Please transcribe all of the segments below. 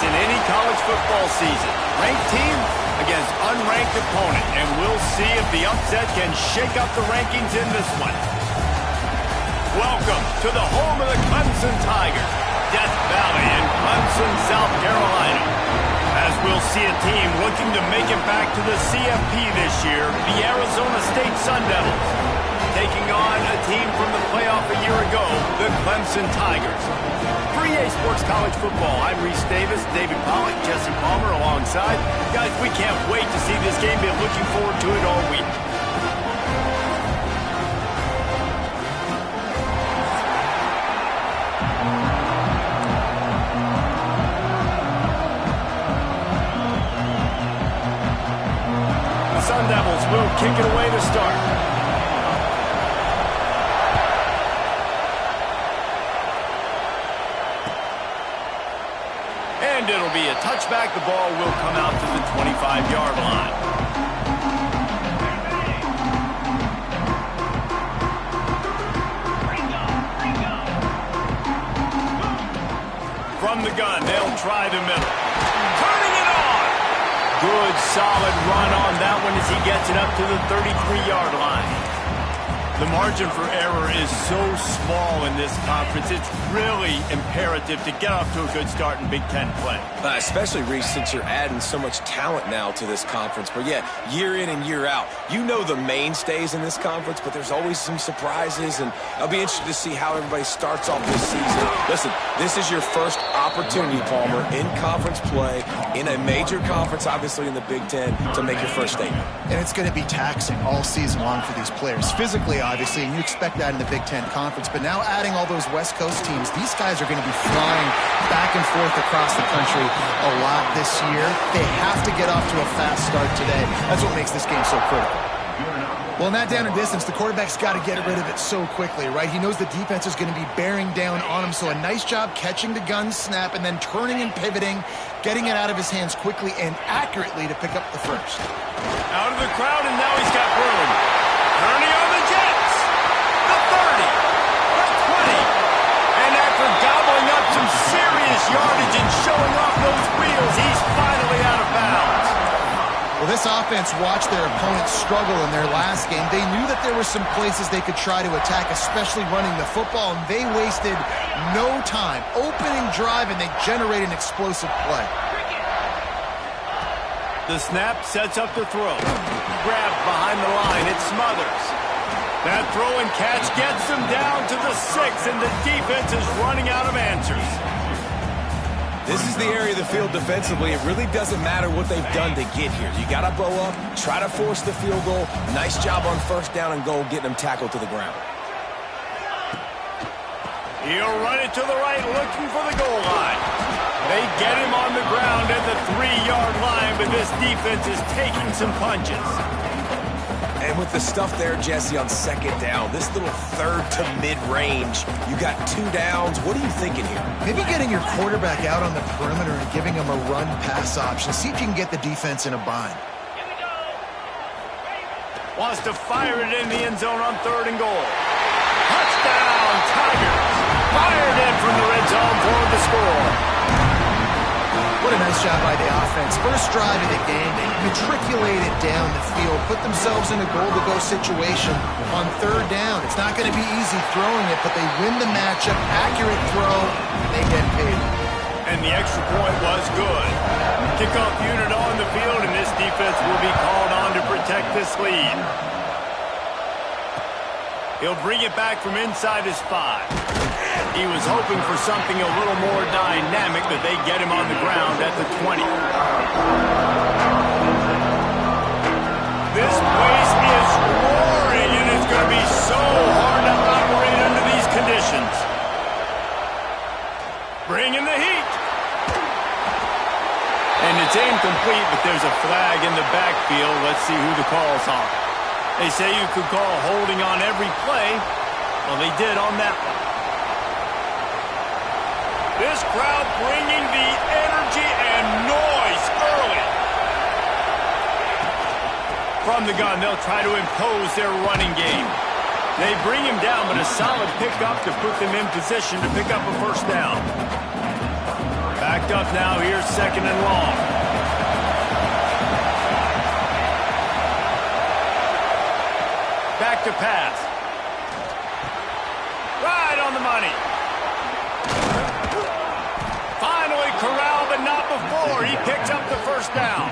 in any college football season. Ranked team against unranked opponent, and we'll see if the upset can shake up the rankings in this one. Welcome to the home of the Clemson Tigers, Death Valley in Clemson, South Carolina. As we'll see a team looking to make it back to the CFP this year, the Arizona State Sun Devils, taking on a team from the playoff a year ago, the Clemson Tigers. For EA Sports College Football, I'm Reese Davis, David Pollock, Jesse Palmer alongside. Guys, we can't wait to see this game. Been looking forward to it all week. The Sun Devils will kick it away to start. And it'll be a touchback. The ball will come out to the 25-yard line. From the gun, they'll try the middle. Turning it on! Good, solid run on that one as he gets it up to the 33-yard line. The margin for error is so small in this conference, it's really imperative to get off to a good start in Big Ten play. Especially, Reese, since you're adding so much talent now to this conference. But, yeah, year in and year out, you know the mainstays in this conference, but there's always some surprises, and I'll be interested to see how everybody starts off this season. Listen, this is your first opportunity, Palmer, in conference play, in a major conference, obviously in the Big Ten, to make your first statement. And it's going to be taxing all season long for these players. Physically, obviously, and you expect that in the Big Ten Conference. But now adding all those West Coast teams, these guys are going to be flying back and forth across the country a lot this year. They have to get off to a fast start today. That's what makes this game so critical. Well, in that down and distance, the quarterback's got to get rid of it so quickly, right? He knows the defense is going to be bearing down on him, so a nice job catching the gun snap and then turning and pivoting, getting it out of his hands quickly and accurately to pick up the first. Out of the crowd, and now he's got room. Turning on the Jets. The 30. The 20. And after gobbling up some serious yardage and showing off those wheels, he's finally out of bounds. Well, this offense watched their opponents struggle in their last game. They knew that there were some places they could try to attack, especially running the football, and they wasted no time. Opening drive, and they generated an explosive play. The snap sets up the throw. Grabbed behind the line. It smothers. That throw and catch gets them down to the 6, and the defense is running out of answers. This is the area of the field defensively. It really doesn't matter what they've done to get here. You got to bow up, try to force the field goal. Nice job on first down and goal, getting them tackled to the ground. He'll run it to the right, looking for the goal line. They get him on the ground at the 3-yard line, but this defense is taking some punches. And with the stuff there, Jesse, on second down, this little third to mid-range, you got 2 downs. What are you thinking here? Maybe getting your quarterback out on the perimeter and giving him a run-pass option. See if you can get the defense in a bind. Wants to fire it in the end zone on 3rd and goal. Touchdown, Tigers. Fired in from the red zone for the score. What a nice job by the offense. First drive of the game, they matriculated down the field, put themselves in a goal-to-go situation on 3rd down. It's not going to be easy throwing it, but they win the matchup. Accurate throw, they get paid. And the extra point was good. Kickoff unit on the field, and this defense will be called on to protect this lead. He'll bring it back from inside his 5. He was hoping for something a little more dynamic, but they get him on the ground at the 20. This place is roaring, and it's going to be so hard to operate under these conditions. Bringing the heat. And it's incomplete, but there's a flag in the backfield. Let's see who the call's on. They say you could call holding on every play. Well, they did on that one. This crowd bringing the energy and noise early. From the gun, they'll try to impose their running game. They bring him down, but a solid pickup to put them in position to pick up a first down. Back Backed up now. Here's 2nd and long. Back to pass. Right on the money. Finally corralled, but not before. He picks up the first down.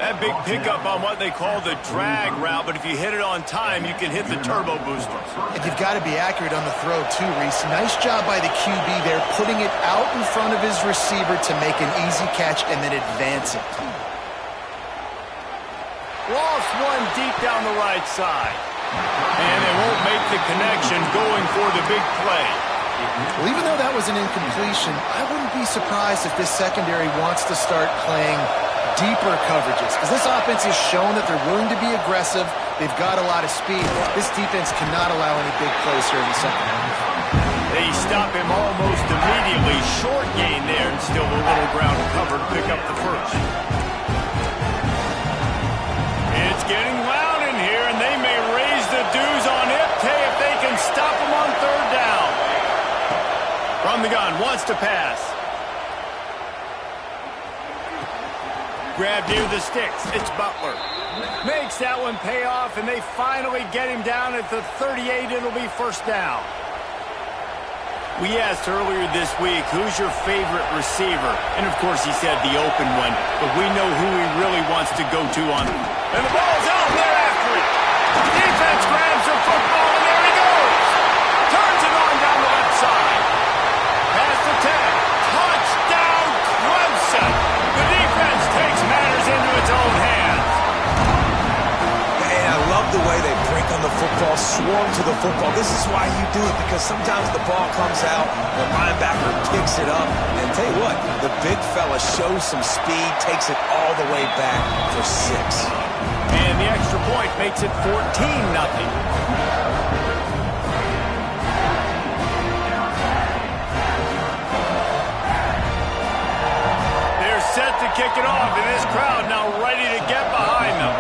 That big pickup on what they call the drag route, but if you hit it on time, you can hit the turbo boosters. And you've got to be accurate on the throw, too, Reese. Nice job by the QB there, putting it out in front of his receiver to make an easy catch and then advance it. Lost one deep down the right side. And they won't make the connection going for the big play. Well, even though that was an incompletion, I wouldn't be surprised if this secondary wants to start playing deeper coverages, because this offense has shown that they're willing to be aggressive. They've got a lot of speed. This defense cannot allow any big plays here in the second half. They stop him almost immediately. Short gain there, and still a little ground covered to pick up the first. It's getting loud in here, and they may raise the dues on Iptay if they can stop him on 3rd down. From the gun, wants to pass. Grab near the sticks. It's Butler. Makes that one pay off, and they finally get him down at the 38. It'll be 1st down. We asked earlier this week, who's your favorite receiver? And, of course, he said the open one, but we know who he really wants to go to on it. And the ball's out there after it. Defense grabs the football, and there he goes. Turns it on down the left side. Pass to 10. Touchdown, Clemson. The defense takes matters into its own hands. And I love the way they break on the football, swarm to the football. This is why you do it, because sometimes the ball comes out, the linebacker picks it up, and tell you what, the big fella shows some speed, takes it all the way back for 6. And the extra point makes it 14-0. Set to kick it off, and this crowd now ready to get behind them.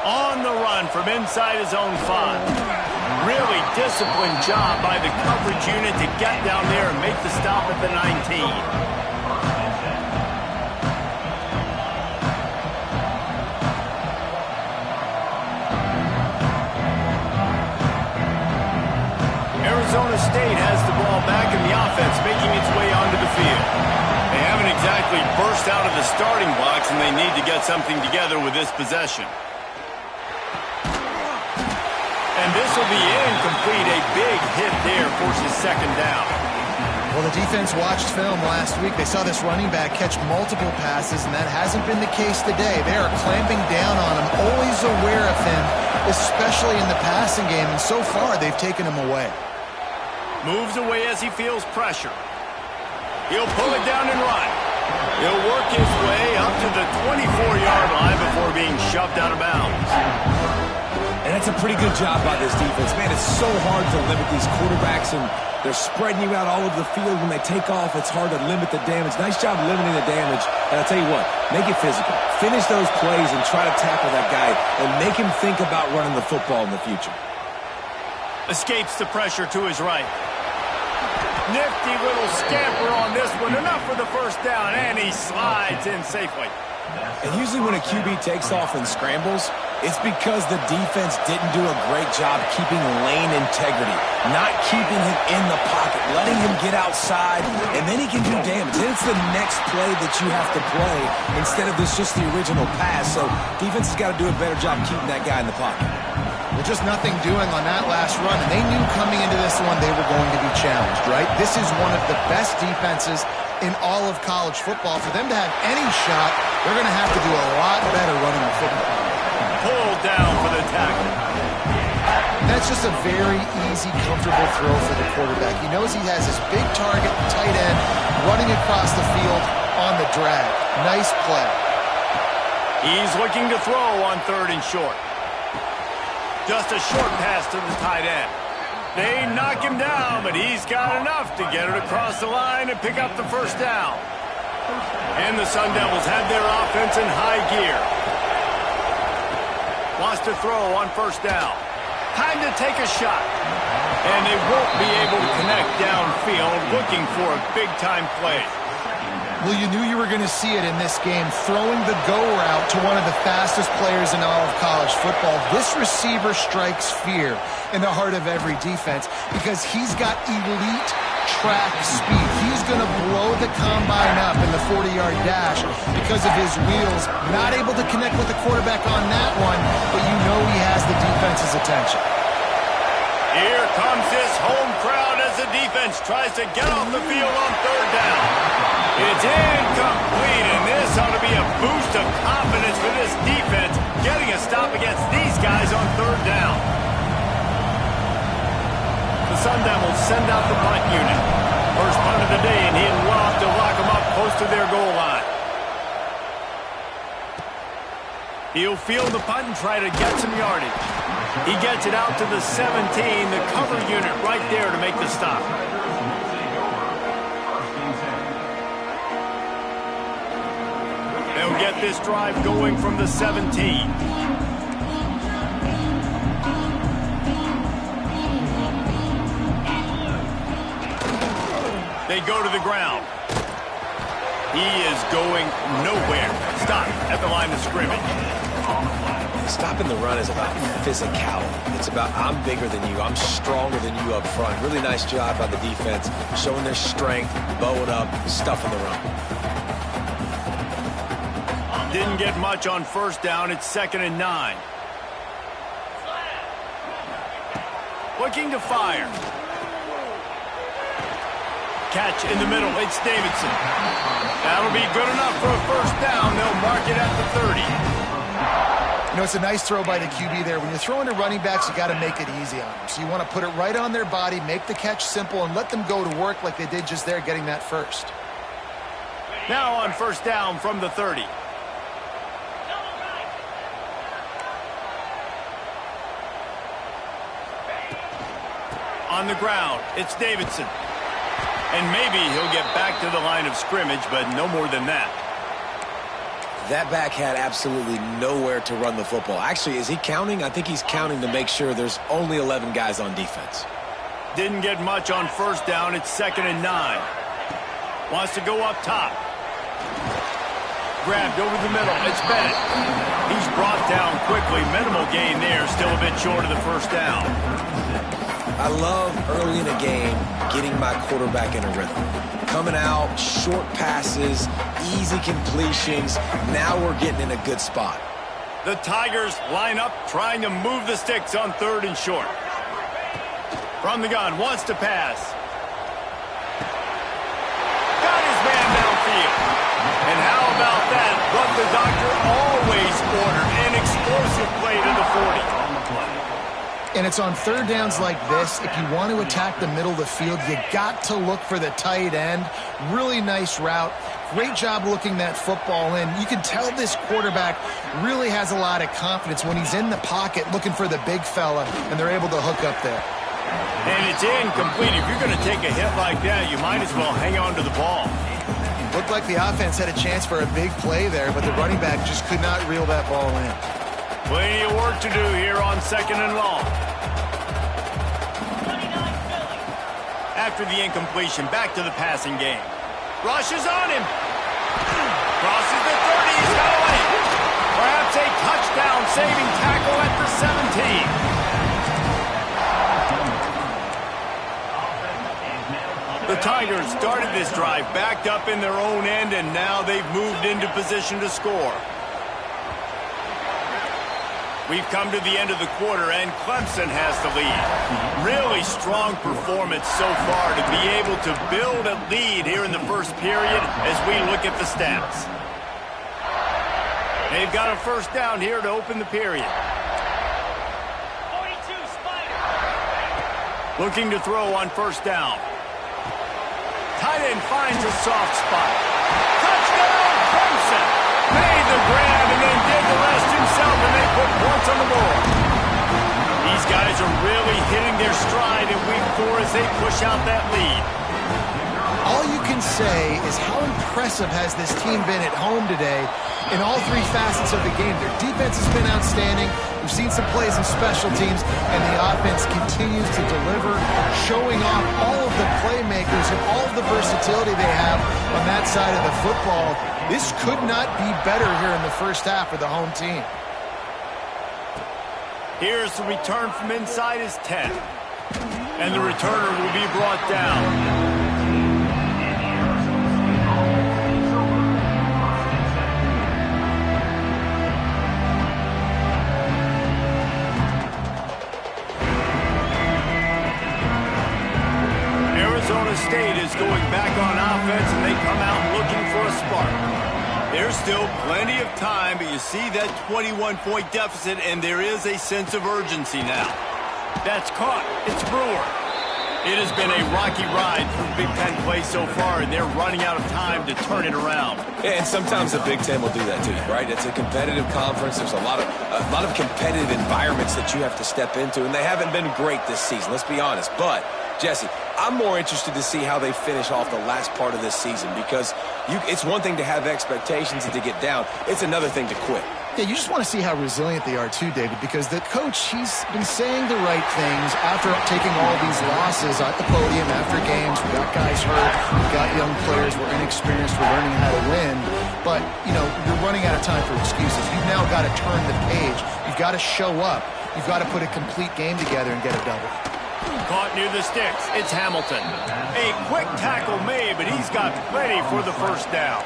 On the run from inside his own 5. Really disciplined job by the coverage unit to get down there and make the stop at the 19. Arizona State has the ball back in the offense, making its way onto the field. They haven't exactly burst out of the starting blocks, and they need to get something together with this possession. And this will be incomplete. A big hit there forces 2nd down. Well, the defense watched film last week. They saw this running back catch multiple passes, and that hasn't been the case today. They are clamping down on him, always aware of him, especially in the passing game, and so far they've taken him away. Moves away as he feels pressure. He'll pull it down and run. He'll work his way up to the 24-yard line before being shoved out of bounds. And that's a pretty good job by this defense. Man, it's so hard to limit these quarterbacks, and they're spreading you out all over the field. When they take off, it's hard to limit the damage. Nice job limiting the damage. And I'll tell you what, make it physical. Finish those plays and try to tackle that guy and make him think about running the football in the future. Escapes the pressure to his right. Nifty little scamper on this one. Enough for the 1st down, and he slides in safely. And usually when a QB takes off and scrambles, it's because the defense didn't do a great job keeping lane integrity, not keeping him in the pocket, letting him get outside, and then he can do damage. Then it's the next play that you have to play instead of just the original pass. So defense has got to do a better job keeping that guy in the pocket. Well, just nothing doing on that last run, and they knew coming into this one they were going to be challenged, right? This is one of the best defenses in all of college football. For them to have any shot, they're going to have to do a lot better running the football. Pulled down for the tackle. That's just a very easy, comfortable throw for the quarterback. He knows he has his big target, tight end, running across the field on the drag. Nice play. He's looking to throw on 3rd and short. Just a short pass to the tight end. They knock him down, but he's got enough to get it across the line and pick up the 1st down. And the Sun Devils have their offense in high gear. Wants to throw on 1st down. Time to take a shot. And they won't be able to connect downfield, looking for a big-time play. Well, you knew you were going to see it in this game, throwing the go route to one of the fastest players in all of college football. This receiver strikes fear in the heart of every defense because he's got elite track speed. He's going to blow the combine up in the 40-yard dash because of his wheels. Not able to connect with the quarterback on that one, but you know he has the defense's attention. Here comes this home crowd as the defense tries to get off the field on third down. It's incomplete, and this ought to be a boost of confidence for this defense, getting a stop against these guys on third down. The Sun Devils send out the punt unit. First punt of the day, and he'll loft to lock them up close to their goal line. He'll field the punt and try to get some yardage. He gets it out to the 17, the cover unit right there to make the stop. They'll get this drive going from the 17. They go to the ground. He is going nowhere. Stop at the line of scrimmage. Stopping the run is about physicality. It's about I'm bigger than you. I'm stronger than you up front. Really nice job by the defense, showing their strength, bowing up, stuffing the run. Didn't get much on first down. It's 2nd and 9. Looking to fire. Catch in the middle. It's Davidson. That'll be good enough for a first down. They'll mark it at the 30. You know, it's a nice throw by the QB there. When you're throwing to running backs, you got to make it easy on them. So you want to put it right on their body, make the catch simple, and let them go to work like they did just there, getting that first. Now on first down from the 30. On the ground, it's Davidson. And maybe he'll get back to the line of scrimmage, but no more than that. That back had absolutely nowhere to run the football. Actually, is he counting? I think he's counting to make sure there's only 11 guys on defense. Didn't get much on first down. It's 2nd and 9. Wants to go up top. Grabbed over the middle. It's Bennett. He's brought down quickly. Minimal gain there. Still a bit short of the first down. I love early in a game getting my quarterback in a rhythm. Coming out, short passes, easy completions. Now we're getting in a good spot. The Tigers line up trying to move the sticks on 3rd and short. From the gun, wants to pass. Got his man downfield. And how about that? But the doctor always ordered an explosive play to the 40. And it's on third downs like this. If you want to attack the middle of the field, you got to look for the tight end. Really nice route. Great job looking that football in. You can tell this quarterback really has a lot of confidence when he's in the pocket looking for the big fella, and they're able to hook up there. And it's incomplete. If you're going to take a hit like that, you might as well hang on to the ball. Looked like the offense had a chance for a big play there, but the running back just could not reel that ball in. Plenty of work to do here on 2nd and long. After the incompletion, back to the passing game. Rushes on him. Crosses the 30. He's got away. Perhaps a touchdown-saving tackle at the 17. The Tigers started this drive backed up in their own end, and now they've moved into position to score. We've come to the end of the quarter, and Clemson has the lead. Really strong performance so far to be able to build a lead here in the first period as we look at the stats. They've got a first down here to open the period. 42 Spider. Looking to throw on first down. Tight end finds a soft spot. Touchdown, Clemson! Made the grab and then did the rest himself, and they put points on the board. These guys are really hitting their stride in week 4 as they push out that lead. All all you can say is how impressive has this team been at home today in all three facets of the game. Their defense has been outstanding. We've seen some plays in special teams, and the offense continues to deliver, showing off all of the playmakers and all of the versatility they have on that side of the football. This could not be better here in the first half for the home team. Here's the return from inside his 10. And the returner will be brought down. Arizona State is going back on offense, and they come out looking for a spark. There's still plenty of time, but you see that 21-point deficit, and there is a sense of urgency now. That's caught. It's Brewer. It has been a rocky ride for Big Ten play so far, and they're running out of time to turn it around. Yeah, and sometimes the Big Ten will do that to you, right? It's a competitive conference. There's a lot of competitive environments that you have to step into, and they haven't been great this season, let's be honest. But, Jesse, I'm more interested to see how they finish off the last part of this season, because it's one thing to have expectations and to get down. It's another thing to quit. Yeah, you just want to see how resilient they are too, David, because the coach, he's been saying the right things after taking all these losses at the podium after games. We got guys hurt. We got young players. We're inexperienced. We're learning how to win. But, you know, you're running out of time for excuses. You've now got to turn the page. You've got to show up. You've got to put a complete game together and get a double. Caught near the sticks. It's Hamilton. A quick tackle made, but he's got plenty for the first down.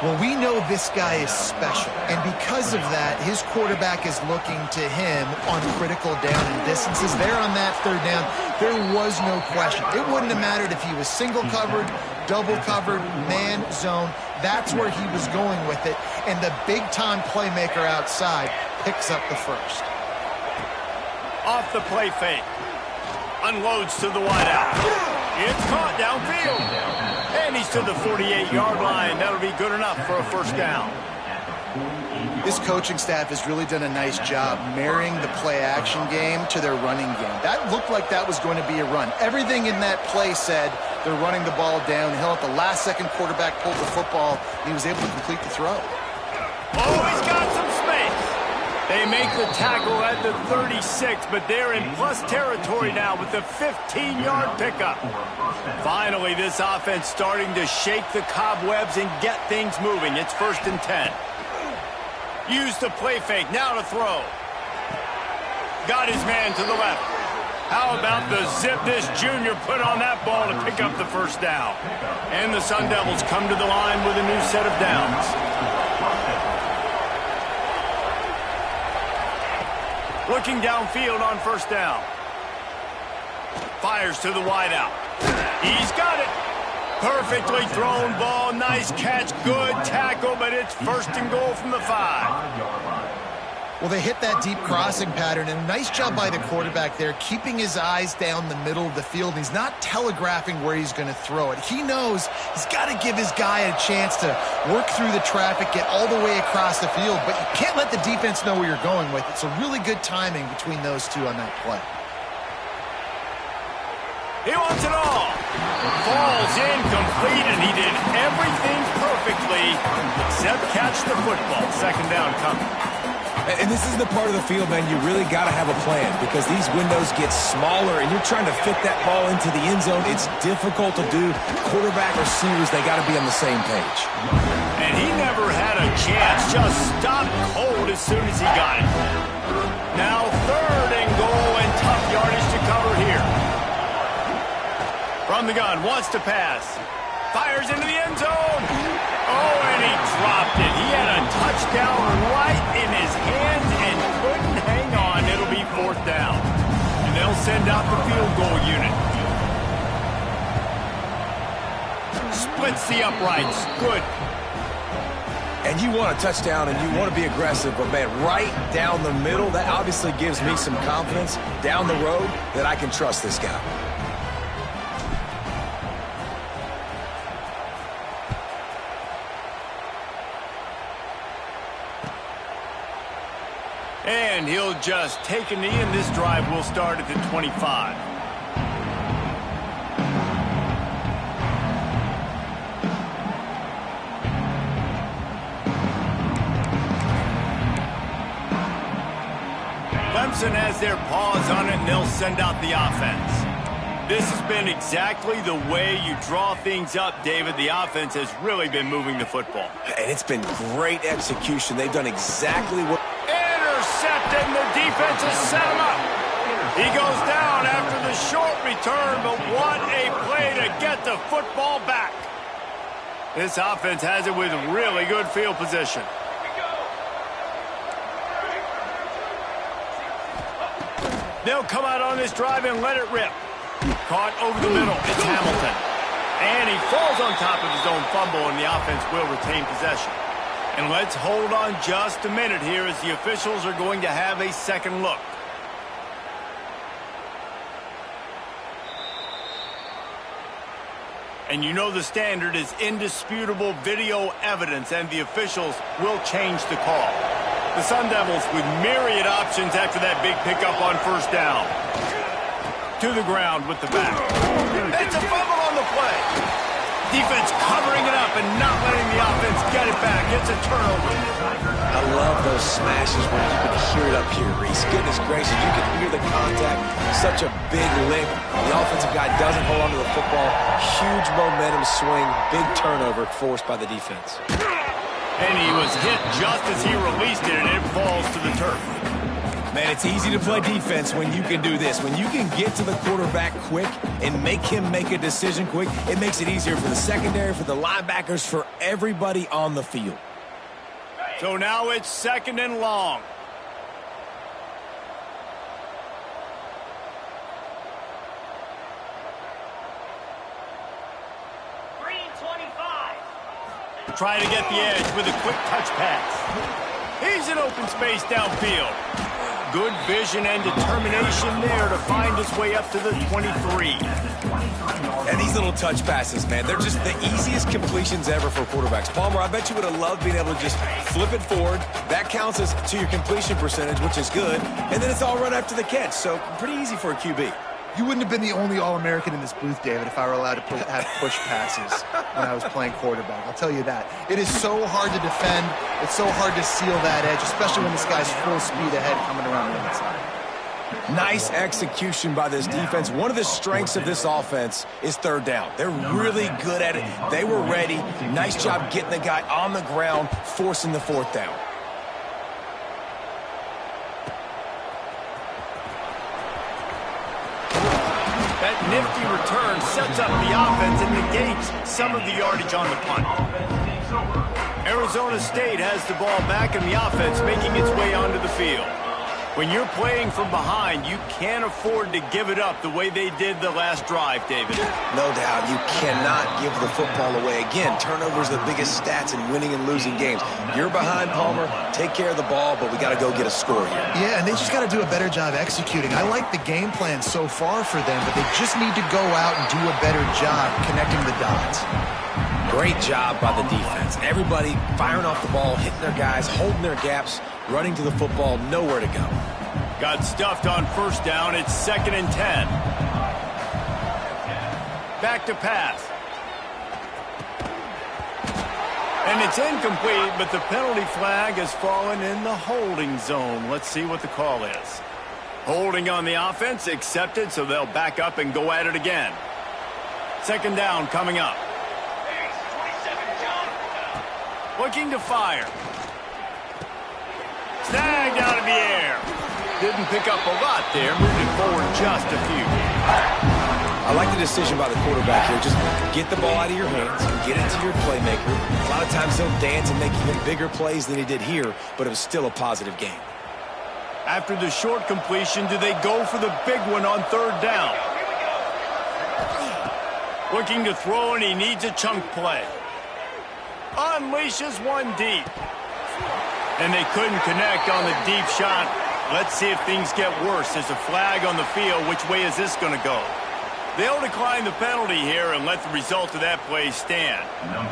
Well, we know this guy is special, and because of that, his quarterback is looking to him on critical down and distances. There on that third down, there was no question. It wouldn't have mattered if he was single covered, double covered, man, zone. That's where he was going with it, and the big-time playmaker outside picks up the first. Off the play fake. Unloads to the wideout. It's caught downfield. And he's to the 48-yard line. That'll be good enough for a first down. This coaching staff has really done a nice job marrying the play-action game to their running game. That looked like that was going to be a run. Everything in that play said they're running the ball downhill. At the last second, quarterback pulled the football, and he was able to complete the throw. Oh, he's got some space. They make the tackle at the 36, but they're in plus territory now with the 15-yard pickup. Finally, this offense starting to shake the cobwebs and get things moving. It's 1st and 10. Use the play fake, now to throw. Got his man to the left. How about the zip this junior put on that ball to pick up the first down? And the Sun Devils come to the line with a new set of downs. Looking downfield on first down. Fires to the wideout. He's got it. Perfectly thrown ball. Nice catch. Good tackle, but it's 1st and goal from the 5. Well, they hit that deep crossing pattern, and a nice job by the quarterback there, keeping his eyes down the middle of the field. He's not telegraphing where he's going to throw it. He knows he's got to give his guy a chance to work through the traffic, get all the way across the field, but you can't let the defense know where you're going with it. So really good timing between those two on that play. He wants it all. Falls incomplete, and he did everything perfectly except catch the football. 2nd down coming. And this is the part of the field, man, you really got to have a plan, because these windows get smaller and you're trying to fit that ball into the end zone. It's difficult to do. Quarterback, receivers, they got to be on the same page. And he never had a chance. Just stopped cold as soon as he got it. Now 3rd and goal, and tough yardage to cover here. From the gun, wants to pass. Fires into the end zone. Oh, and he dropped it. He had a touchdown right in his hands and couldn't hang on. It'll be 4th down. And they'll send out the field goal unit. Splits the uprights. Good. And you want a touchdown and you want to be aggressive, but, man, right down the middle, that obviously gives me some confidence down the road that I can trust this guy. And he'll just take a knee, and this drive will start at the 25. Clemson has their paws on it, and they'll send out the offense. This has been exactly the way you draw things up, David. The offense has really been moving the football. And it's been great execution. They've done exactly what... Intercepted, and the defense has set him up. He goes down after the short return, but what a play to get the football back. This offense has it with really good field position. They'll come out on this drive and let it rip. Caught over the middle. It's Hamilton. And he falls on top of his own fumble, and the offense will retain possession. And let's hold on just a minute here as the officials are going to have a second look. And you know the standard is indisputable video evidence, and the officials will change the call. The Sun Devils with myriad options after that big pickup on first down. To the ground with the back. It's a fumble on the play. Defense covering it up and not letting the offense get it back. It's a turnover. I love those smashes where you can hear it up here, Reese. Goodness gracious, you can hear the contact. Such a big lick. The offensive guy doesn't hold on to the football. Huge momentum swing. Big turnover forced by the defense. And he was hit just as he released it, and it falls to the turf. Man, it's easy to play defense when you can do this. When you can get to the quarterback quick and make him make a decision quick, it makes it easier for the secondary, for the linebackers, for everybody on the field. So now it's second and long. Trying to get the edge with a quick touch pass. He's in open space downfield. Good vision and determination there to find his way up to the 23. And these little touch passes, man, they're just the easiest completions ever for quarterbacks. Palmer, I bet you would have loved being able to just flip it forward. That counts as to your completion percentage, which is good. And then it's all run after the catch, so pretty easy for a QB. You wouldn't have been the only All-American in this booth, David, if I were allowed to have push passes when I was playing quarterback. I'll tell you that. It is so hard to defend. It's so hard to seal that edge, especially when this guy's full speed ahead coming around the inside. Nice execution by this defense. One of the strengths of this offense is third down. They're really good at it. They were ready. Nice job getting the guy on the ground, forcing the fourth down. That nifty return sets up the offense and negates some of the yardage on the punt. Arizona State has the ball back in the offense, making its way onto the field. When you're playing from behind, you can't afford to give it up the way they did the last drive, David. No doubt. You cannot give the football away. Again, turnovers are the biggest stats in winning and losing games. You're behind, Palmer. Take care of the ball, but we got to go get a score here. Yeah, and they just got to do a better job executing. I like the game plan so far for them, but they just need to go out and do a better job connecting the dots. Great job by the defense. Everybody firing off the ball, hitting their guys, holding their gaps, running to the football, nowhere to go. Got stuffed on first down. It's 2nd and 10. Back to pass. And it's incomplete, but the penalty flag has fallen in the holding zone. Let's see what the call is. Holding on the offense, accepted, so they'll back up and go at it again. 2nd down coming up. Looking to fire. Snagged out of the air. Didn't pick up a lot there, moving forward just a few. I like the decision by the quarterback here. Just get the ball out of your hands, get it to your playmaker. A lot of times he'll dance and make even bigger plays than he did here, but it was still a positive game. After the short completion, do they go for the big one on 3rd down? Looking to throw, and he needs a chunk play. Unleashes one deep. And they couldn't connect on the deep shot. Let's see if things get worse. There's a flag on the field. Which way is this going to go? They'll decline the penalty here and let the result of that play stand.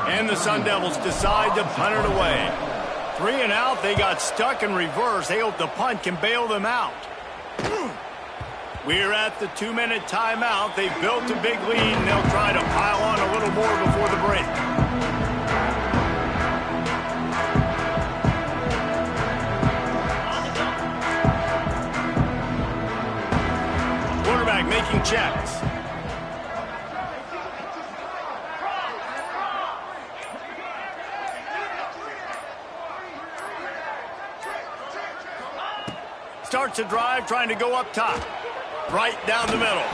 And the Sun Devils decide to punt it away. 3 and out. They got stuck in reverse. They hope the punt can bail them out. We're at the 2-minute timeout. They've built a big lead, and they'll try to pile on a little more before the break. checks. Starts a drive trying to go up top. Right down the middle.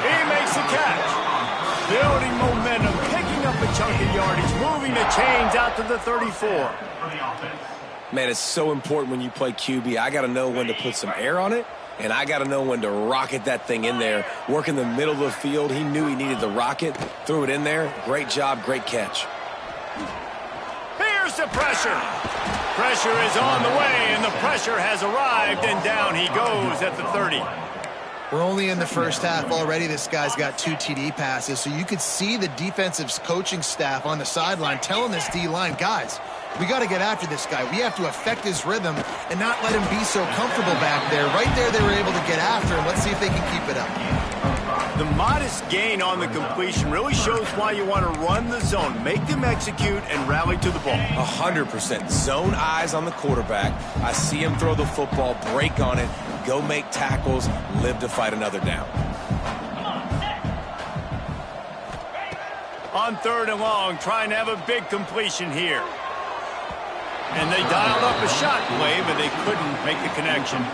He makes the catch. Building momentum, picking up a chunk of yardage, moving the chains out to the 34. Man, it's so important when you play QB. I got to know when to put some air on it, and I got to know when to rocket that thing in there. Work in the middle of the field. He knew he needed the rocket, threw it in there. Great job, great catch. Here's the pressure. Pressure is on the way, and the pressure has arrived, and down he goes at the 30. We're only in the first half already. This guy's got 2 TD passes, so you could see the defensive coaching staff on the sideline telling this D-line, guys, we got to get after this guy. We have to affect his rhythm and not let him be so comfortable back there. Right there, they were able to get after him. Let's see if they can keep it up. The modest gain on the completion really shows why you want to run the zone, make them execute, and rally to the ball. 100%. Zone eyes on the quarterback. I see him throw the football, break on it, go make tackles, live to fight another down. On 3rd and long, trying to have a big completion here. And they dialed up a shot play, but they couldn't make the connection.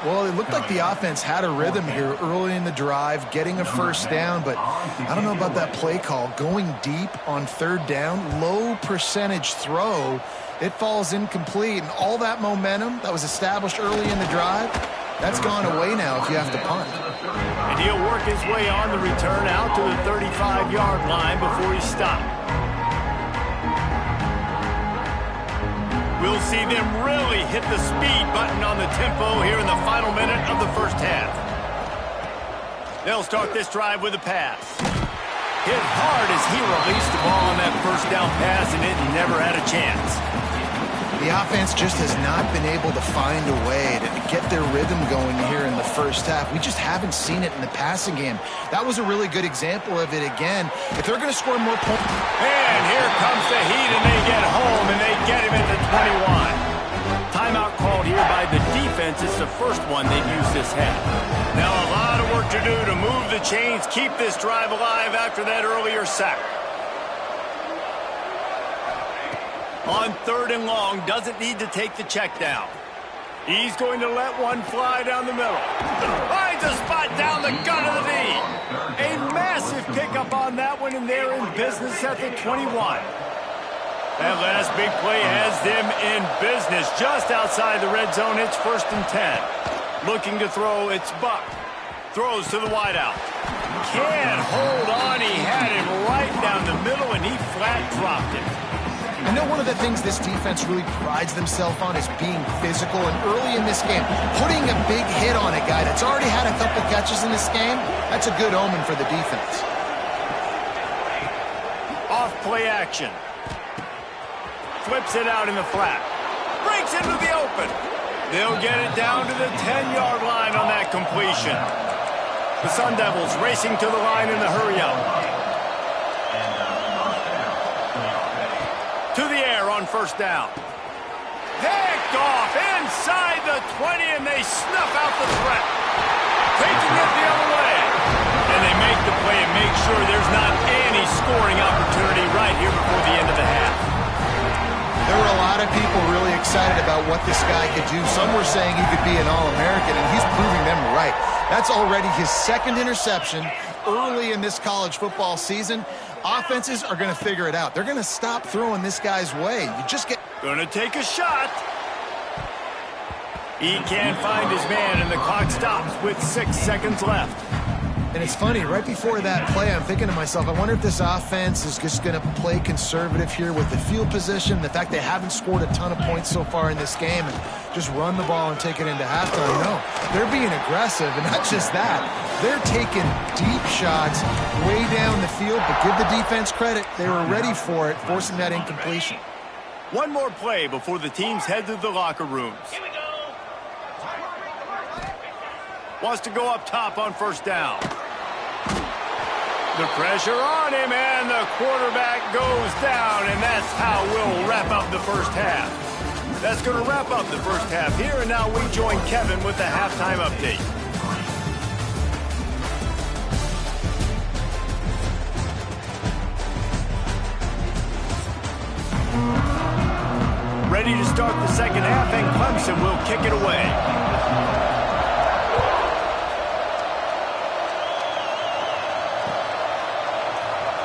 Well, it looked like the offense had a rhythm here early in the drive, getting a first down, but I don't know about that play call. Going deep on 3rd down, low percentage throw, it falls incomplete, and all that momentum that was established early in the drive, that's gone away now if you have to punt. And he'll work his way on the return out to the 35-yard line before he stopped. We'll see them really hit the speed button on the tempo here in the final minute of the first half. They'll start this drive with a pass. Hit hard as he released the ball on that first down pass, and it never had a chance. The offense just has not been able to find a way to get their rhythm going here in the first half. We just haven't seen it in the passing game. That was a really good example of it again. If they're going to score more points... And here comes the heat, and they get home, and they get him at the 21. Timeout called here by the defense. It's the first one they've used this half. Now a lot of work to do to move the chains, keep this drive alive after that earlier sack. On 3rd and long, doesn't need to take the check down. He's going to let one fly down the middle. Finds a spot down the gut of the knee. A massive pickup on that one, and they're in business at the 21. That last big play has them in business just outside the red zone. It's 1st and 10. Looking to throw, it's Buck. Throws to the wideout. Can't hold on. He had him right down the middle, and he flat dropped it. I know one of the things this defense really prides themselves on is being physical, and early in this game, putting a big hit on a guy that's already had a couple catches in this game, that's a good omen for the defense. Off play action. Flips it out in the flat. Breaks into the open. They'll get it down to the 10-yard line on that completion. The Sun Devils racing to the line in the hurry-up. To the air on 1st down. Picked off inside the 20, and they snuff out the threat. Taking it the other way. And they make the play and make sure there's not any scoring opportunity right here before the end of the half. There were a lot of people really excited about what this guy could do. Some were saying he could be an All-American, and he's proving them right. That's already his 2nd interception early in this college football season. Offenses are going to figure it out. They're going to stop throwing this guy's way. You just get... Going to take a shot. He can't find his man, and the clock stops with 6 seconds left. And it's funny, right before that play, I'm thinking to myself, I wonder if this offense is just going to play conservative here with the field position, the fact they haven't scored a ton of points so far in this game, and just run the ball and take it into halftime. No, they're being aggressive, and not just that. They're taking deep shots way down the field, but give the defense credit. They were ready for it, forcing that incompletion. One more play before the teams head to the locker rooms. Here we go. Wants to go up top on 1st down. The pressure on him, and the quarterback goes down, and that's how we'll wrap up the first half. That's going to wrap up the first half here, and now we join Kevin with the halftime update. Ready to start the second half, and Clemson will kick it away.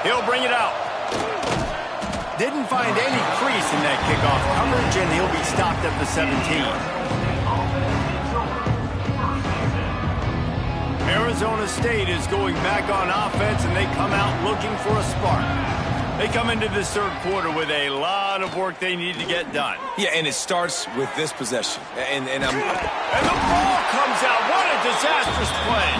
He'll bring it out. Didn't find any crease in that kickoff coverage, and he'll be stopped at the 17. Arizona State is going back on offense, and they come out looking for a spark. They come into this third quarter with a lot of work they need to get done. Yeah, and it starts with this possession. And the ball comes out. What a disastrous play.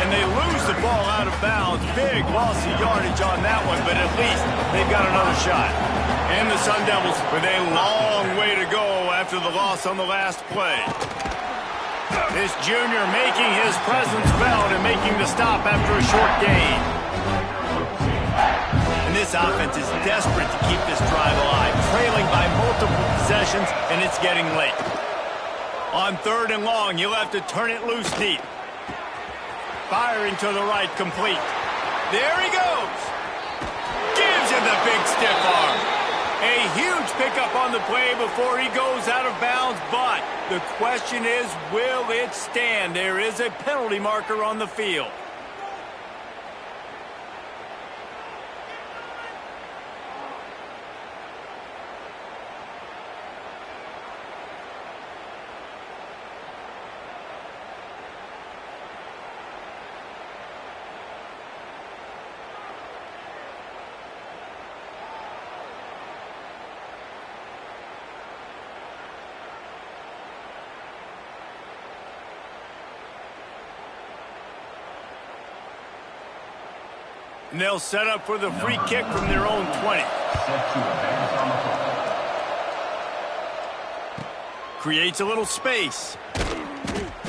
And they lose the ball out of bounds. Big loss of yardage on that one, but at least they've got another shot. And the Sun Devils with a long way to go after the loss on the last play. This junior making his presence felt and making the stop after a short gain. And this offense is desperate to keep this drive alive, trailing by multiple possessions, and it's getting late. On 3rd and long, you'll have to turn it loose deep. Firing to the right, complete. There he goes. Gives him the big stiff arm. A huge pickup on the play before he goes out of bounds, but the question is, will it stand? There is a penalty marker on the field. And they'll set up for the free kick from their own 20. Creates a little space.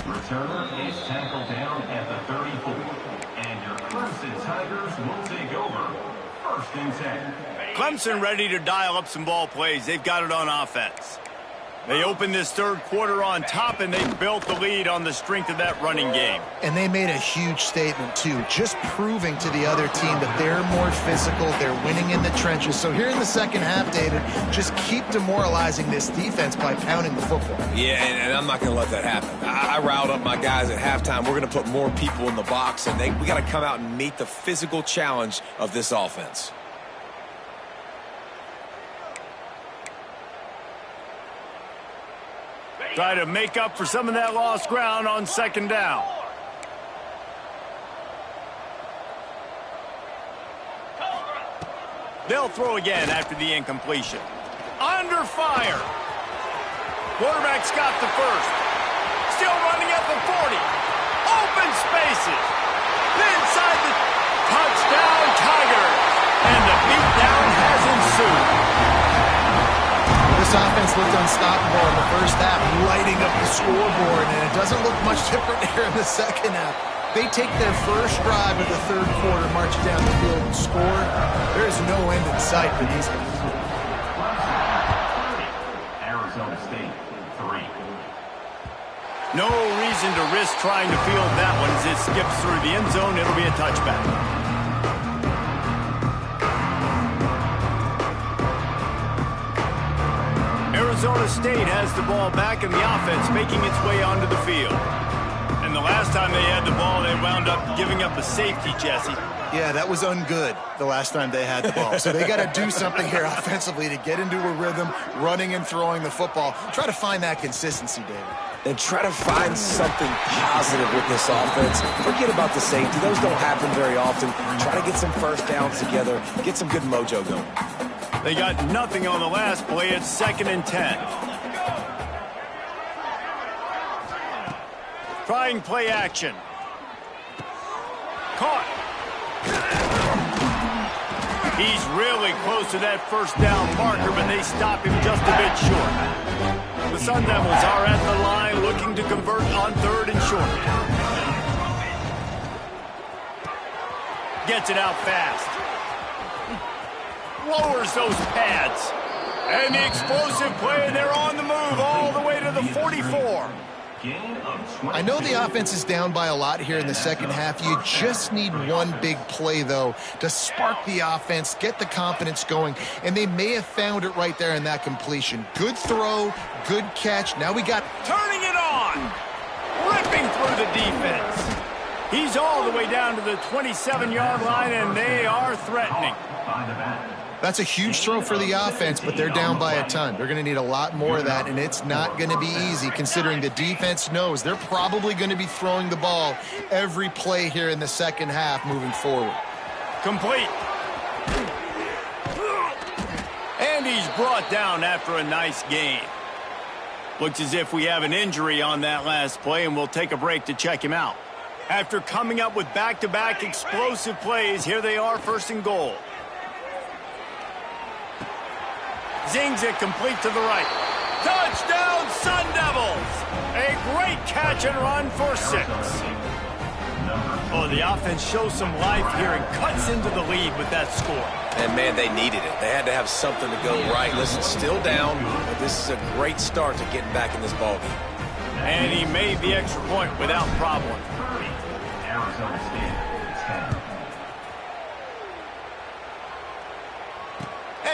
Returner is tackled down at the 34. And your Clemson Tigers will take over. 1st and 10. Clemson ready to dial up some ball plays. They've got it on offense. They opened this third quarter on top, and they built the lead on the strength of that running game. And they made a huge statement, too, just proving to the other team that they're more physical, they're winning in the trenches. So here in the second half, David, just keep demoralizing this defense by pounding the football. Yeah, and I'm not going to let that happen. I riled up my guys at halftime. We're going to put more people in the box, and we got to come out and meet the physical challenge of this offense. Try to make up for some of that lost ground on 2nd down. They'll throw again after the incompletion. Under fire. Quarterback's got the first. Still running at the 40. Open spaces. Inside the touchdown Tigers. And the beatdown has ensued. This offense looked unstoppable in the first half, lighting up the scoreboard, and it doesn't look much different here in the second half. They take their first drive of the third quarter, march down the field and score. There is no end in sight for these guys. Arizona State, 3. No reason to risk trying to field that one as it skips through the end zone. It'll be a touchback. Arizona State has the ball back and the offense making its way onto the field. And the last time they had the ball, they wound up giving up a safety, Jesse. Yeah, that was ungood the last time they had the ball. So they got to do something here offensively to get into a rhythm, running and throwing the football. Try to find that consistency, David. And try to find something positive with this offense. Forget about the safety. Those don't happen very often. Try to get some first downs together. Get some good mojo going. They got nothing on the last play. It's 2nd and 10. Trying play action. Caught. He's really close to that first down marker, but they stop him just a bit short. The Sun Devils are at the line looking to convert on 3rd and short. Gets it out fast. Lowers those pads. And the explosive play, they're on the move all the way to the 44. Gain of 20. I know the offense is down by a lot here in the second half. You just need one big play, though, to spark the offense, get the confidence going, and they may have found it right there in that completion. Good throw, good catch. Now we got... Turning it on! Ripping through the defense. He's all the way down to the 27-yard line, and they are threatening. By the back. That's a huge throw for the offense, but they're down by a ton. They're going to need a lot more of that, and it's not going to be easy considering the defense knows they're probably going to be throwing the ball every play here in the second half moving forward. Complete. And he's brought down after a nice gain. Looks as if we have an injury on that last play, and we'll take a break to check him out. After coming up with back-to-back explosive plays, here they are, first and goal. Zings it complete to the right. Touchdown, Sun Devils! A great catch and run for 6. Oh, the offense shows some life here and cuts into the lead with that score. And, man, they needed it. They had to have something to go right. Listen, still down, but this is a great start to getting back in this ballgame. And he made the extra point without problem. Arizona State 10.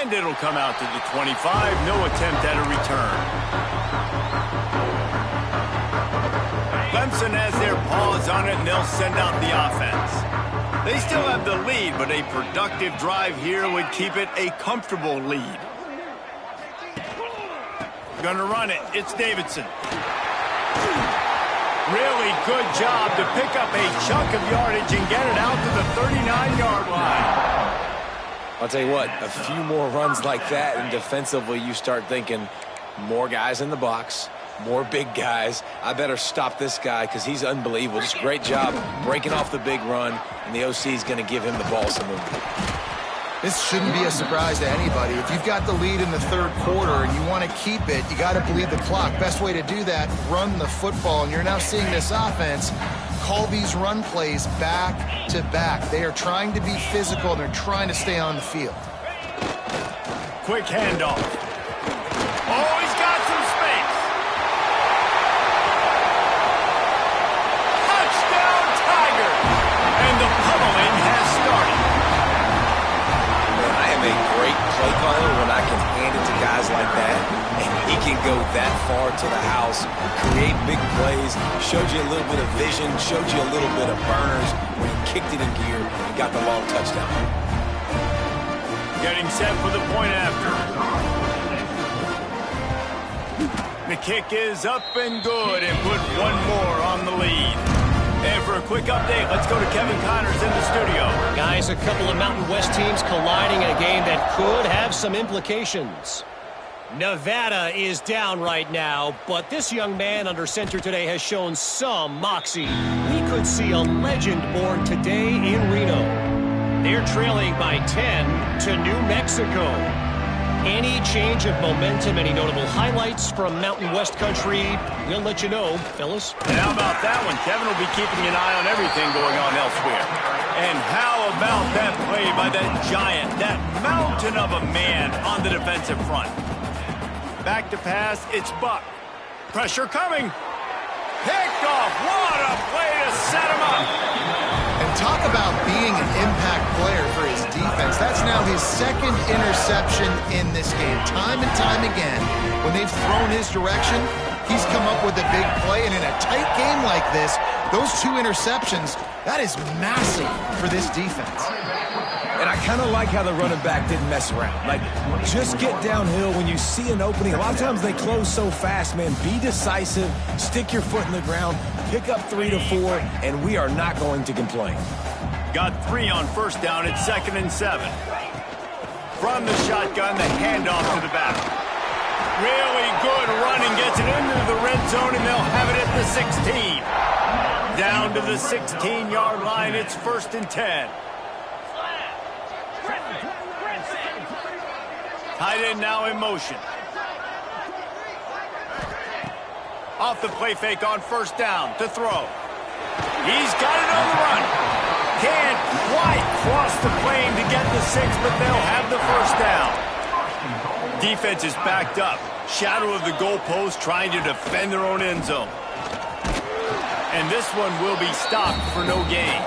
And it'll come out to the 25. No attempt at a return. Clemson has their paws on it, and they'll send out the offense. They still have the lead, but a productive drive here would keep it a comfortable lead. Gonna run it. It's Davidson. Really good job to pick up a chunk of yardage and get it out to the 39-yard line. I'll tell you what, a few more runs like that, and defensively you start thinking more guys in the box, more big guys. I better stop this guy because he's unbelievable. Just great job breaking off the big run, and the OC is going to give him the ball some movement. This shouldn't be a surprise to anybody. If you've got the lead in the third quarter and you want to keep it, you got to bleed the clock. Best way to do that, run the football. And you're now seeing this offense call these run plays back to back. They are trying to be physical, and they're trying to stay on the field. Quick handoff. Oh, he's got some space. Touchdown, Tigers! And the pummeling has started. I am a great play caller when I can hand it to guys like that, and he can go that far to the house, create big plays, showed you a little bit of vision, showed you a little bit of burners when he kicked it in gear and got the long touchdown. Getting set for the point after. The kick is up and good, and put one more on the lead. And for a quick update, let's go to Kevin Connors in the studio. Guys, a couple of Mountain West teams colliding in a game that could have some implications. Nevada is down right now, but this young man under center today has shown some moxie. We could see a legend born today in Reno. They're trailing by 10 to New Mexico. Any change of momentum, any notable highlights from Mountain West country, we'll let you know, fellas. And how about that one? Kevin will be keeping an eye on everything going on elsewhere. And how about that play by that giant, that mountain of a man on the defensive front? Back to pass, it's Buck. Pressure coming. Picked off. What a play to set him up. And talk about being an impact player for his defense. That's now his second interception in this game. Time and time again, when they've thrown his direction, he's come up with a big play. And in a tight game like this, those 2 interceptions, that is massive for this defense. And I kind of like how the running back didn't mess around. Like, just get downhill when you see an opening. A lot of times they close so fast, man. Be decisive, stick your foot in the ground, pick up 3 to 4, and we are not going to complain. Got 3 on first down. It's 2nd and 7. From the shotgun, the handoff to the back. Really good running. Gets it into the red zone, and they'll have it at the 16. Down to the 16-yard line. It's 1st and 10. Tight end now in motion. Off the play fake on first down to throw. He's got it on the run. Can't quite cross the plane to get the 6, but they'll have the first down. Defense is backed up. Shadow of the goalpost trying to defend their own end zone. And this one will be stopped for no gain.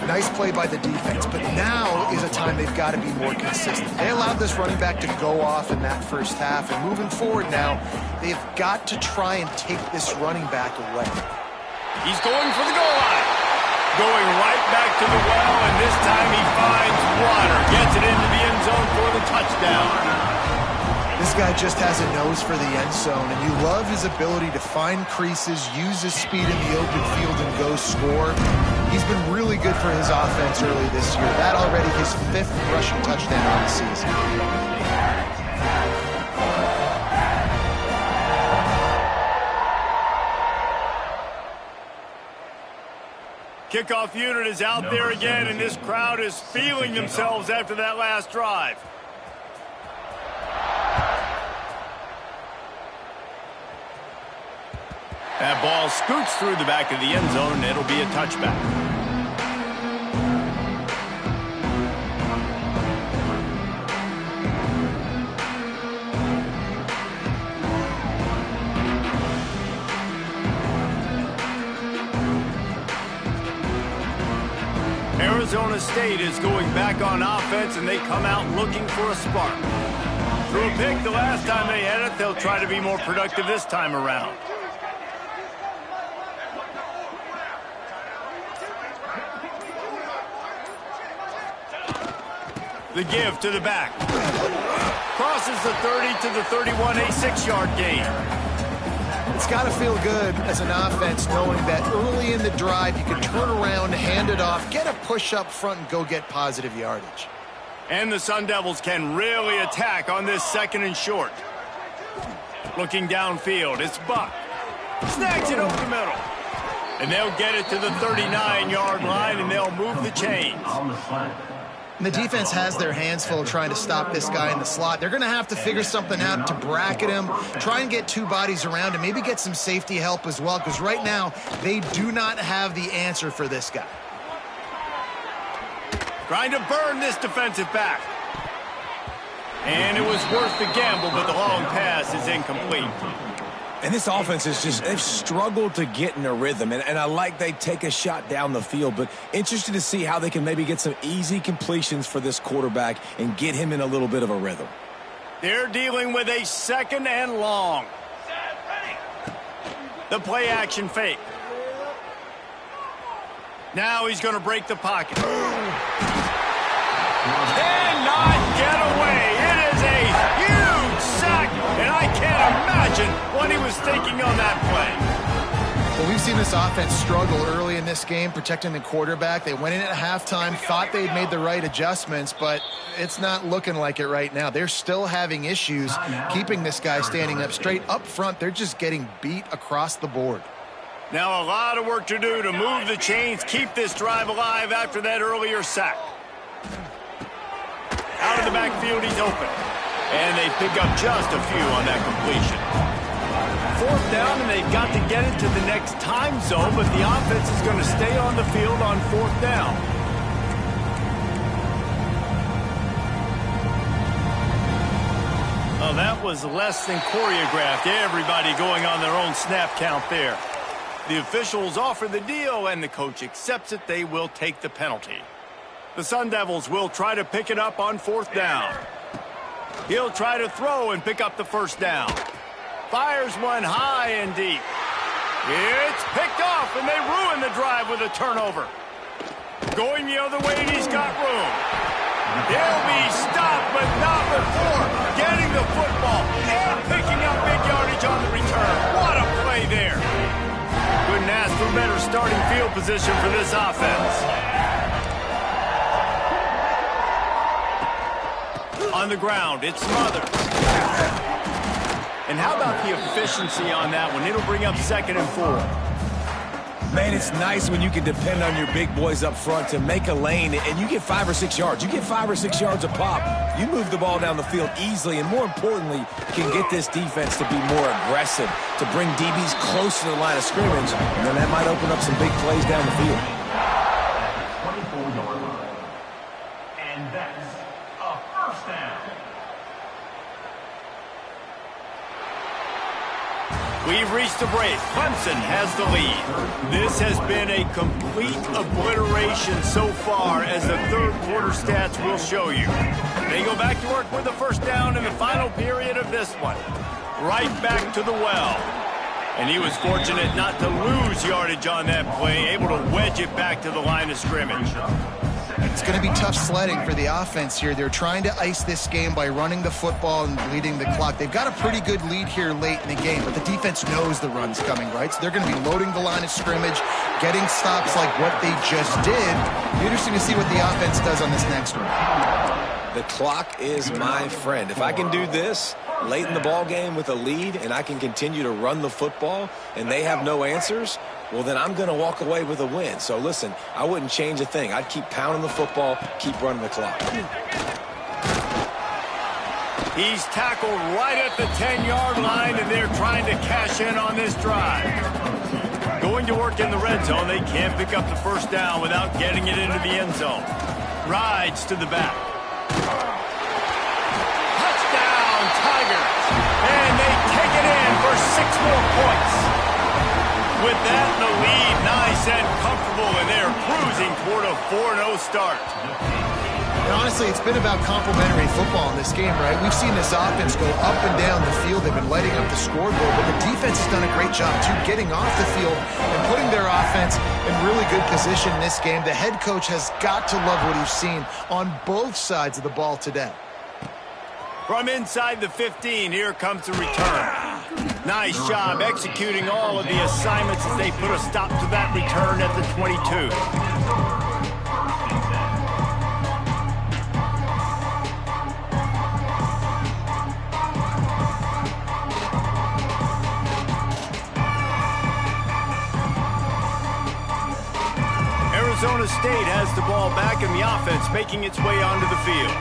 Nice play by the defense, but now is a time they've got to be more consistent. They allowed this running back to go off in that first half, and moving forward now, they've got to try and take this running back away. He's going for the goal line. Going right back to the well, and this time he finds water. Gets it into the end zone for the touchdown. This guy just has a nose for the end zone, and you love his ability to find creases, use his speed in the open field, and go score. He's been really good for his offense early this year. That already his 5th rushing touchdown on the season. Kickoff unit is out there again, and this crowd is feeling themselves after that last drive. That ball scoots through the back of the end zone, and it'll be a touchback. Arizona State is going back on offense, and they come out looking for a spark. Through a pick the last time they had it, they'll try to be more productive this time around. The give to the back. Crosses the 30 to the 31, a 6-yard gain. It's got to feel good as an offense knowing that early in the drive you can turn around, hand it off, get a push up front, and go get positive yardage. And the Sun Devils can really attack on this 2nd and short. Looking downfield, it's Buck. Snags it over the middle. And they'll get it to the 39-yard line, and they'll move the chains. And the defense has their hands full trying to stop this guy in the slot. They're going to have to figure something out to bracket him, try and get 2 bodies around him, maybe get some safety help as well, because right now they do not have the answer for this guy. Trying to burn this defensive back. And it was worth the gamble, but the long pass is incomplete. And this offense is just, they've struggled to get in a rhythm. And I like they take a shot down the field, but interested to see how they can maybe get some easy completions for this quarterback and get him in a little bit of a rhythm. They're dealing with a 2nd and long. The play action fake. Now he's going to break the pocket. And not get away. It is a huge sack, and I can't imagine what he was thinking on that play. Well, we've seen this offense struggle early in this game protecting the quarterback. They went in at halftime, thought they'd made the right adjustments, but it's not looking like it right now. They're still having issues keeping this guy standing up straight. Up front, they're just getting beat across the board. Now a lot of work to do to move the chains, keep this drive alive after that earlier sack. Out of the backfield, he's open. And they pick up just a few on that completion. 4th down, and they've got to get it to the next time zone, but the offense is going to stay on the field on 4th down. Oh, that was less than choreographed. Everybody going on their own snap count there. The officials offer the deal, and the coach accepts it. They will take the penalty. The Sun Devils will try to pick it up on 4th down. He'll try to throw and pick up the 1st down. Fires one high and deep. It's picked off, and they ruin the drive with a turnover. Going the other way, and he's got room. He'll be stopped, but not before getting the football and picking up big yardage on the return. What a play there. Couldn't ask for better starting field position for this offense. On the ground, it's smothered. And how about the efficiency on that one? It'll bring up 2nd and 4. Man, it's nice when you can depend on your big boys up front to make a lane, and you get 5 or 6 yards. You get 5 or 6 yards a pop. You move the ball down the field easily, and more importantly, can get this defense to be more aggressive, to bring DBs close to the line of scrimmage, and then that might open up some big plays down the field. 24-yard line. And that's a 1st down. We've reached the break. Clemson has the lead. This has been a complete obliteration so far, as the third quarter stats will show you. They go back to work with the first down in the final period of this one. Right back to the well. And he was fortunate not to lose yardage on that play, able to wedge it back to the line of scrimmage. It's going to be tough sledding for the offense here. They're trying to ice this game by running the football and bleeding the clock. They've got a pretty good lead here late in the game, but the defense knows the run's coming, right? So they're going to be loading the line of scrimmage, getting stops like what they just did. It'll be interesting to see what the offense does on this next one. The clock is my friend. If I can do this late in the ball game with a lead and I can continue to run the football and they have no answers, well, then I'm going to walk away with a win. So, listen, I wouldn't change a thing. I'd keep pounding the football, keep running the clock. He's tackled right at the 10-yard line, and they're trying to cash in on this drive. Going to work in the red zone, they can't pick up the first down without getting it into the end zone. Rides to the back. Touchdown, Tigers! And they take it in for 6 more points. With that in the lead, nice and comfortable, and they're cruising toward a 4-0 start. And honestly, it's been about complementary football in this game, right? We've seen this offense go up and down the field. They've been lighting up the scoreboard, but the defense has done a great job, too, getting off the field and putting their offense in really good position in this game. The head coach has got to love what he's seen on both sides of the ball today. From inside the 15, here comes the return. Nice job executing all of the assignments as they put a stop to that return at the 22. Arizona State has the ball back, and the offense making its way onto the field.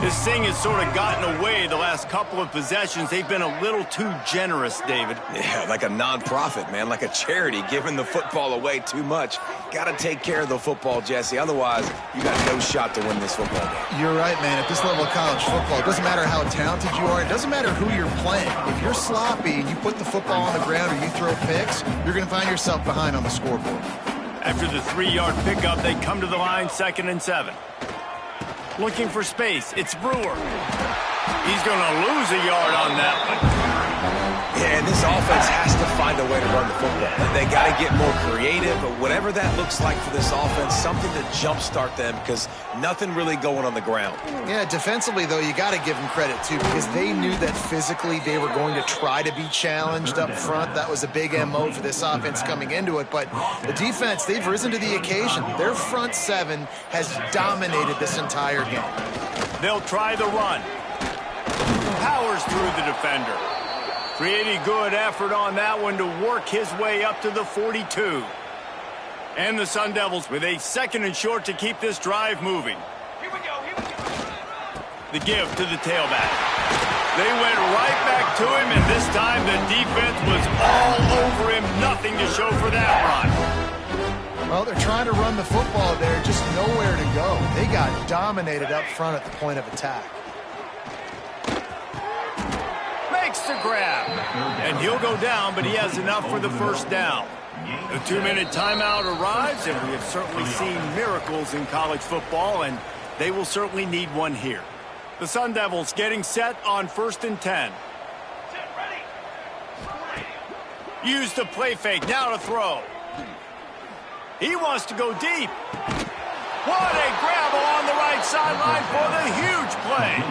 This thing has sort of gotten away the last couple of possessions. They've been a little too generous, David. Yeah, like a nonprofit, man, like a charity, giving the football away too much. Got to take care of the football, Jesse. Otherwise, you got no shot to win this football game. You're right, man. At this level of college football, it doesn't matter how talented you are. It doesn't matter who you're playing. If you're sloppy and you put the football on the ground or you throw picks, you're going to find yourself behind on the scoreboard. After the 3-yard pickup, they come to the line, 2nd and 7. Looking for space. It's Brewer. He's going to lose a yard on that one. Yeah, and this offense has to find a way to run the football. They got to get more creative, but whatever that looks like for this offense, something to jumpstart them, because nothing really going on the ground. Yeah, defensively, though, you got to give them credit, too, because they knew that physically they were going to try to be challenged up front. That was a big MO for this offense coming into it, but the defense, they've risen to the occasion. Their front 7 has dominated this entire game. They'll try the run. Powers through the defender. Pretty good effort on that one to work his way up to the 42. And the Sun Devils with a 2nd and short to keep this drive moving. Here we go. The give to the tailback. They went right back to him, and this time the defense was all over him. Nothing to show for that run. Well, they're trying to run the football there, just nowhere to go. They got dominated up front at the point of attack. The grab, and he'll go down, but he has enough for the first down. The 2-minute timeout arrives, and we have certainly seen miracles in college football, and they will certainly need one here. The Sun Devils getting set on 1st and 10. Use the play fake, now to throw. He wants to go deep. What a grab along the right sideline for the huge play.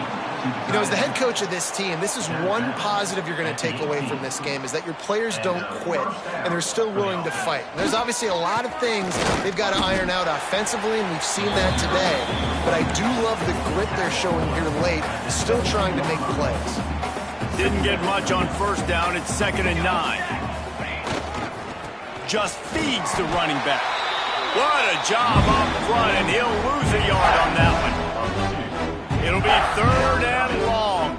You know, as the head coach of this team, this is one positive you're going to take away from this game, is that your players don't quit, and they're still willing to fight. And there's obviously a lot of things they've got to iron out offensively, and we've seen that today. But I do love the grit they're showing here late, still trying to make plays. Didn't get much on first down. It's 2nd and 9. Just feeds the running back. What a job up front, and he'll lose a yard on that one. It'll be 3rd and long.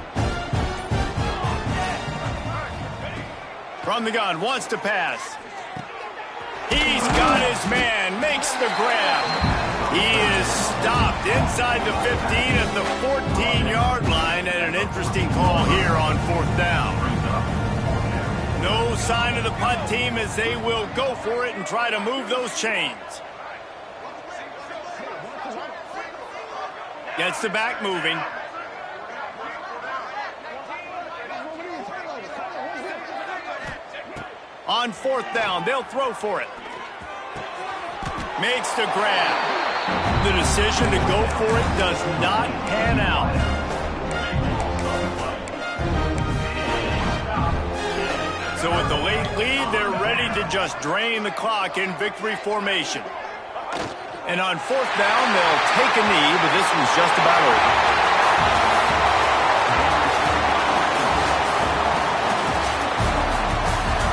From the gun, wants to pass. He's got his man, makes the grab. He is stopped inside the 15 at the 14-yard line, and an interesting call here on 4th down. No sign of the punt team as they will go for it and try to move those chains. Gets the back moving. On 4th down, they'll throw for it. Makes the grab. The decision to go for it does not pan out. So with the late lead, they're ready to just drain the clock in victory formation. And on 4th down, they'll take a knee, but this one's just about over.